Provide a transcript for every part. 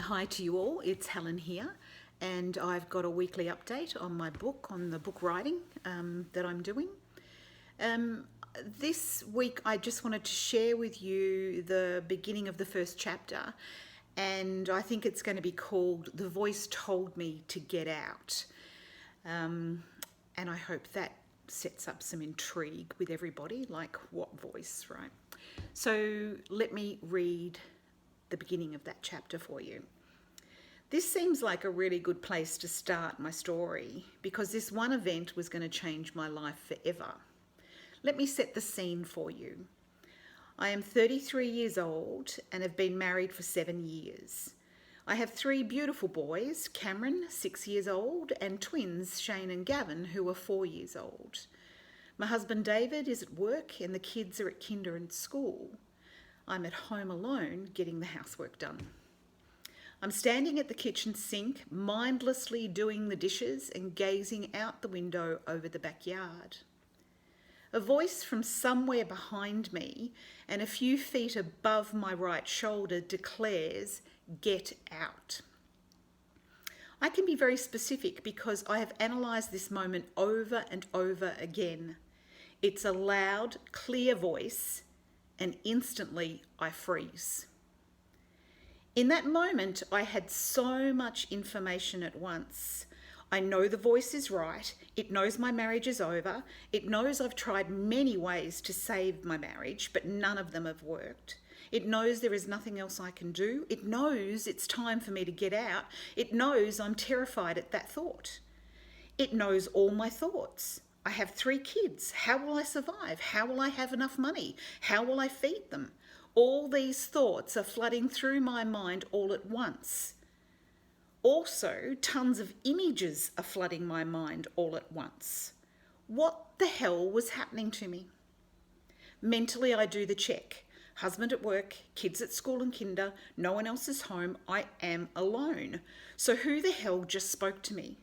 Hi to you all, it's Helen here, and I've got a weekly update on my book, on the book writing that I'm doing. This week I just wanted to share with you the beginning of the first chapter, and I think it's going to be called The Voice Told Me to Get Out. And I hope that sets up some intrigue with everybody, like what voice, right? So let me read the beginning of that chapter for you. This seems like a really good place to start my story because this one event was going to change my life forever. Let me set the scene for you. I am 33 years old and have been married for 7 years. I have 3 beautiful boys, Cameron, 6 years old, and twins, Shane and Gavin, who are 4 years old. My husband David is at work and the kids are at kinder and school. I'm at home alone getting the housework done. I'm standing at the kitchen sink, mindlessly doing the dishes and gazing out the window over the backyard. A voice from somewhere behind me and a few feet above my right shoulder declares, "Get out." I can be very specific because I have analysed this moment over and over again. It's a loud, clear voice, and instantly I freeze. In that moment, I had so much information at once. I know the voice is right. It knows my marriage is over. It knows I've tried many ways to save my marriage, but none of them have worked. It knows there is nothing else I can do. It knows it's time for me to get out. It knows I'm terrified at that thought. It knows all my thoughts. I have 3 kids. How will I survive? How will I have enough money? How will I feed them? All these thoughts are flooding through my mind all at once. Also, tons of images are flooding my mind all at once. What the hell was happening to me? Mentally, I do the check. Husband at work, kids at school and kinder, no one else is home. I am alone. So who the hell just spoke to me?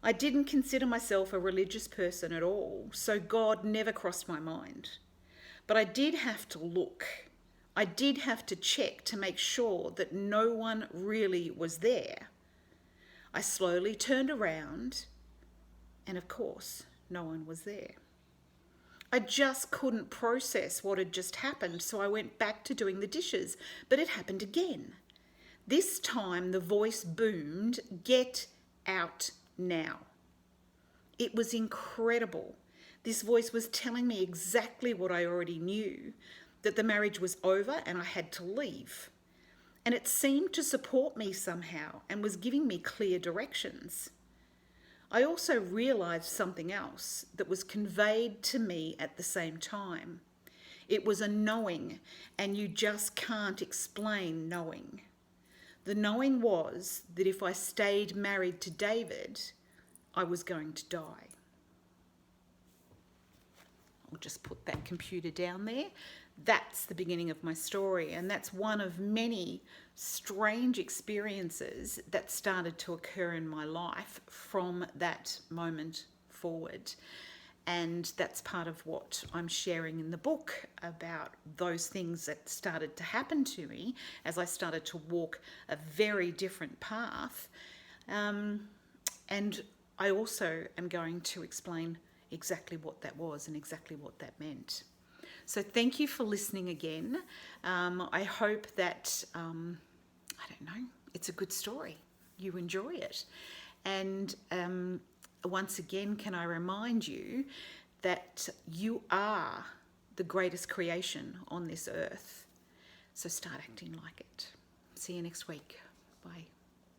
I didn't consider myself a religious person at all, so God never crossed my mind. But I did have to look. I did have to check to make sure that no one really was there. I slowly turned around, and of course, no one was there. I just couldn't process what had just happened, so I went back to doing the dishes, but it happened again. This time the voice boomed, "Get out now." It was incredible. This voice was telling me exactly what I already knew, that the marriage was over and I had to leave. And it seemed to support me somehow and was giving me clear directions. I also realised something else that was conveyed to me at the same time. It was a knowing, and you just can't explain knowing. The knowing was that if I stayed married to David, I was going to die. I'll just put that computer down there. That's the beginning of my story, and that's one of many strange experiences that started to occur in my life from that moment forward. And that's part of what I'm sharing in the book about those things that started to happen to me as I started to walk a very different path. And I also am going to explain exactly what that was and exactly what that meant. So thank you for listening again. I hope that, it's a good story. You enjoy it. And once again, can I remind you that you are the greatest creation on this earth. So start acting like it. See you next week. Bye.